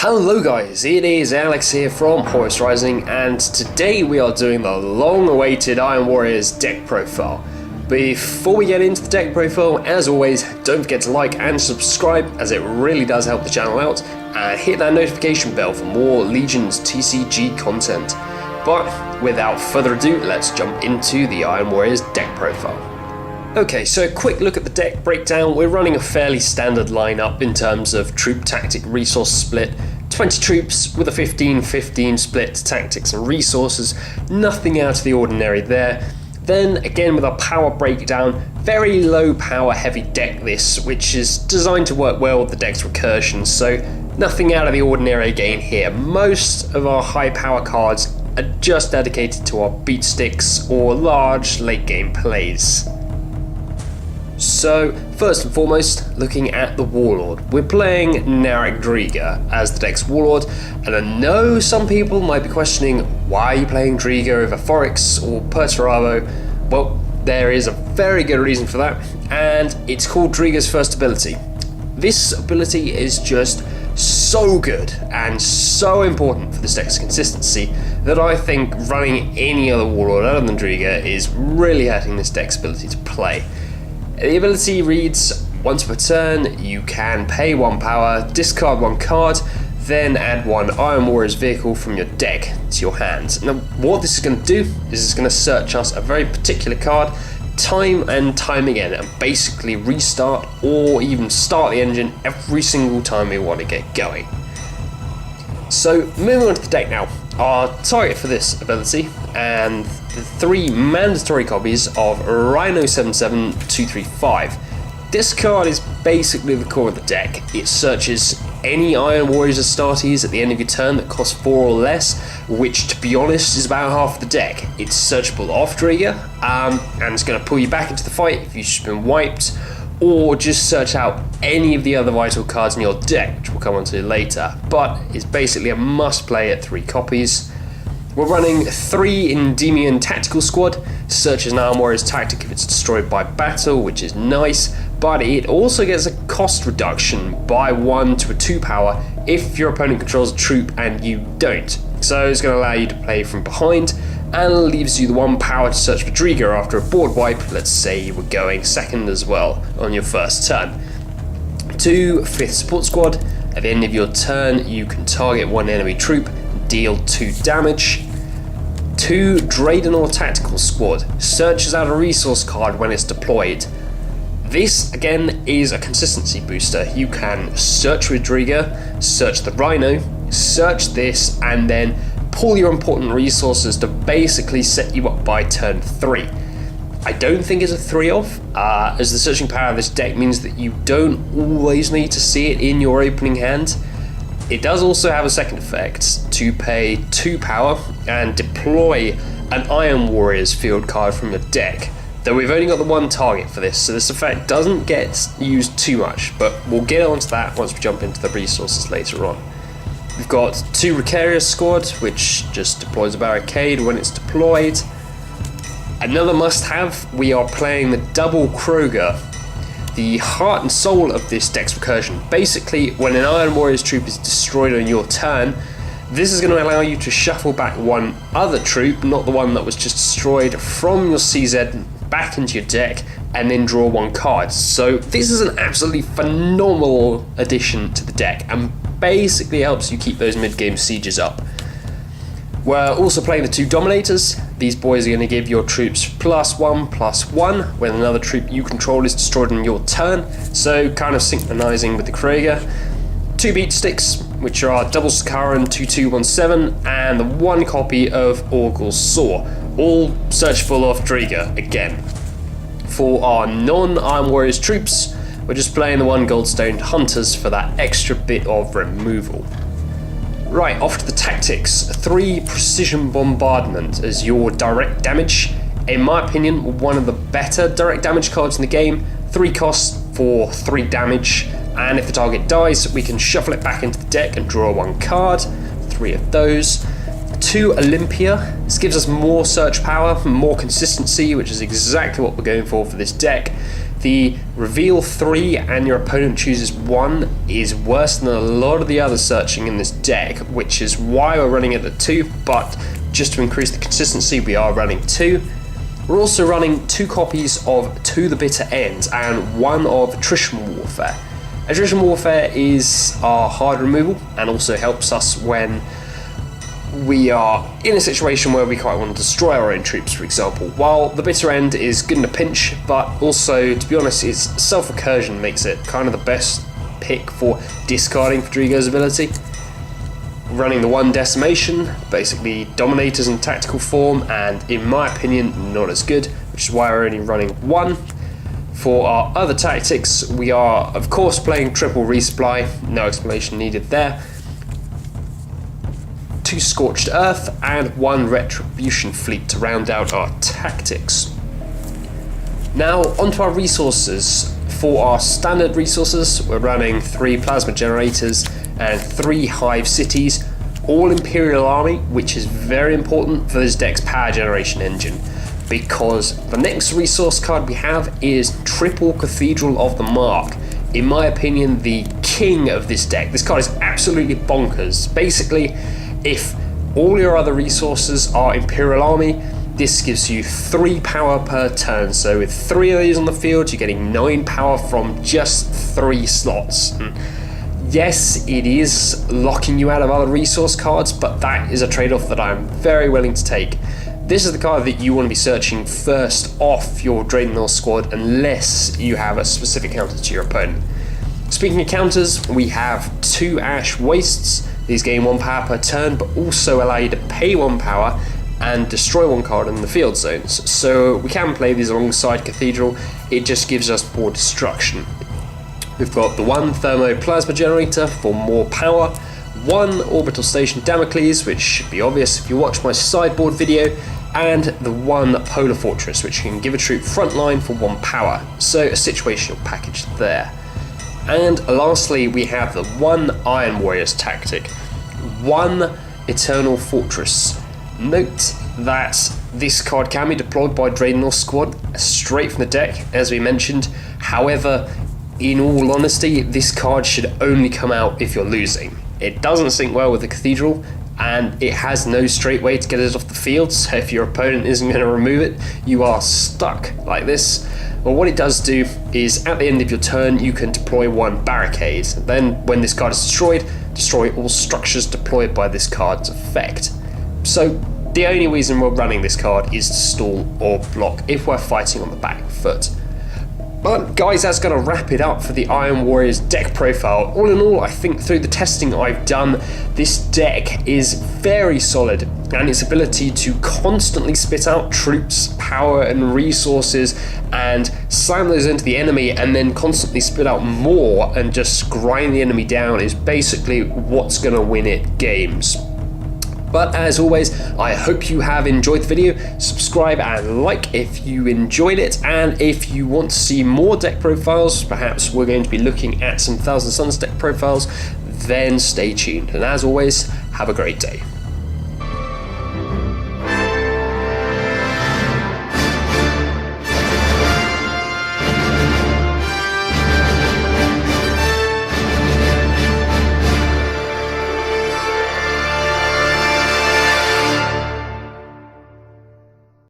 Hello guys, it is Alex here from Horus Heresy, and today we are doing the long-awaited Iron Warriors deck profile. Before we get into the deck profile, as always, don't forget to like and subscribe, as it really does help the channel out, and hit that notification bell for more Legion's TCG content. But without further ado, let's jump into the Iron Warriors deck profile. Okay, so a quick look at the deck breakdown. We're running a fairly standard lineup in terms of troop tactic resource split. 20 troops with a 15-15 split to tactics and resources. Nothing out of the ordinary there. Then again with our power breakdown, very low power heavy deck this, which is designed to work well with the deck's recursion, so nothing out of the ordinary again here. Most of our high power cards are just dedicated to our beat sticks or large late game plays. So, first and foremost, looking at the Warlord. We're playing Narek Driga as the deck's Warlord, and I know some people might be questioning, why are you playing Driga over Forex or Perturabo? Well, there is a very good reason for that, and it's called Driga's first ability. This ability is just so good and so important for this deck's consistency that I think running any other Warlord other than Driga is really hurting this deck's ability to play. The ability reads, once per turn, you can pay 1 power, discard 1 card, then add 1 Iron Warriors vehicle from your deck to your hand. Now, what this is going to do is it's going to search us a very particular card time and time again and basically restart or even start the engine every single time we want to get going. So, moving on to the deck now. Our target for this ability and the 3 mandatory copies of Rhino 77235. This card is basically the core of the deck. It searches any Iron Warriors Astartes at the end of your turn that cost 4 or less, which to be honest is about half the deck. It's searchable off Driga, and it's going to pull you back into the fight if you've just been wiped, or just search out any of the other vital cards in your deck, which we'll come on to later, but it's basically a must play at 3 copies. We're running 3 Endymion Tactical Squad, searches an Iron Warriors tactic if it's destroyed by battle, which is nice, but it also gets a cost reduction by 1 to a 2 power if your opponent controls a troop and you don't. So it's going to allow you to play from behind, and leaves you the 1 power to search for Driga after a board wipe. Let's say you were going second as well on your first turn. 2 5th Support Squad. At the end of your turn, you can target 1 enemy troop, deal 2 damage. 2 Draenor Tactical Squad. Searches out a resource card when it's deployed. This, again, is a consistency booster. You can search with Driga, search the Rhino, search this, and then pull your important resources to basically set you up by turn 3. I don't think it's a 3-off, as the searching power of this deck means that you don't always need to see it in your opening hand. It does also have a second effect, to pay 2 power and deploy an Iron Warriors field card from your deck, though we've only got the 1 target for this, so this effect doesn't get used too much, but we'll get onto that once we jump into the resources later on. We've got 2 Ricarius Squad, which just deploys a barricade when it's deployed. Another must-have, we are playing the double Kroger, the heart and soul of this deck's recursion. Basically, when an Iron Warriors troop is destroyed on your turn, this is going to allow you to shuffle back 1 other troop, not the one that was just destroyed, from your CZ back into your deck, and then draw 1 card. So this is an absolutely phenomenal addition to the deck, and basically helps you keep those mid-game sieges up. We're also playing the 2 Dominators. These boys are going to give your troops +1/+1 when another troop you control is destroyed on your turn, so kind of synchronizing with the Krager. 2 Beat Sticks, which are double Sakaran 2217, and the 1 copy of Orgul's Saw, all searchable off Driga again. For our non-Iron Warriors troops, we're just playing the 1 Goldstoned Hunters for that extra bit of removal. Right, off to the tactics. 3 Precision Bombardment as your direct damage. In my opinion, one of the better direct damage cards in the game. 3 costs for 3 damage, and if the target dies, we can shuffle it back into the deck and draw 1 card. 3 of those. 2 Olympia. This gives us more search power, more consistency, which is exactly what we're going for this deck. The reveal 3 and your opponent chooses 1 is worse than a lot of the others searching in this deck, which is why we're running it at 2, but just to increase the consistency we are running 2. We're also running 2 copies of To the Bitter End and 1 of Attrition Warfare. Attrition Warfare is our hard removal and also helps us when we are in a situation where we quite want to destroy our own troops, for example, while the Bitter End is good in a pinch, but also, to be honest, its self-recursion makes it kind of the best pick for discarding Federigo's ability. Running the 1 Decimation, basically Dominators in tactical form, and in my opinion, not as good, which is why we're only running 1. For our other tactics, we are, of course, playing triple resupply, no explanation needed there. 2 Scorched Earth and 1 Retribution Fleet to round out our tactics. Now onto our resources. For our standard resources, we're running 3 Plasma Generators and 3 Hive Cities, all Imperial Army, which is very important for this deck's power generation engine, because the next resource card we have is Triple Cathedral of the Mark. In my opinion, the king of this deck. This card is absolutely bonkers. Basically, if all your other resources are Imperial Army, this gives you 3 power per turn. So with 3 of these on the field, you're getting 9 power from just 3 slots. And yes, it is locking you out of other resource cards, but that is a trade-off that I'm very willing to take. This is the card that you want to be searching first off your Dreadnought squad unless you have a specific counter to your opponent. Speaking of counters, we have 2 Ash Wastes. These gain 1 power per turn, but also allow you to pay 1 power and destroy 1 card in the field zones. So we can play these alongside Cathedral, it just gives us more destruction. We've got the 1 Thermo Plasma Generator for more power, 1 Orbital Station Damocles, which should be obvious if you watch my sideboard video, and the 1 Polar Fortress, which can give a troop frontline for 1 power. So a situational package there. And lastly, we have the 1 Iron Warriors tactic, 1 Eternal Fortress. Note that this card can be deployed by Dreadnought squad straight from the deck, as we mentioned. However, in all honesty, this card should only come out if you're losing. It doesn't sync well with the Cathedral, and it has no straight way to get it off the field, so if your opponent isn't going to remove it, you are stuck like this. Well, what it does do is at the end of your turn you can deploy 1 Barricade. Then when this card is destroyed, destroy all structures deployed by this card's effect. So the only reason we're running this card is to stall or block if we're fighting on the back foot. But guys, that's going to wrap it up for the Iron Warriors deck profile. All in all, I think through the testing I've done, this deck is very solid, and its ability to constantly spit out troops, power and resources and slam those into the enemy and then constantly spit out more and just grind the enemy down is basically what's going to win it games. But as always, I hope you have enjoyed the video. Subscribe and like if you enjoyed it, and if you want to see more deck profiles, perhaps we're going to be looking at some Thousand Suns deck profiles, then stay tuned. And as always, have a great day.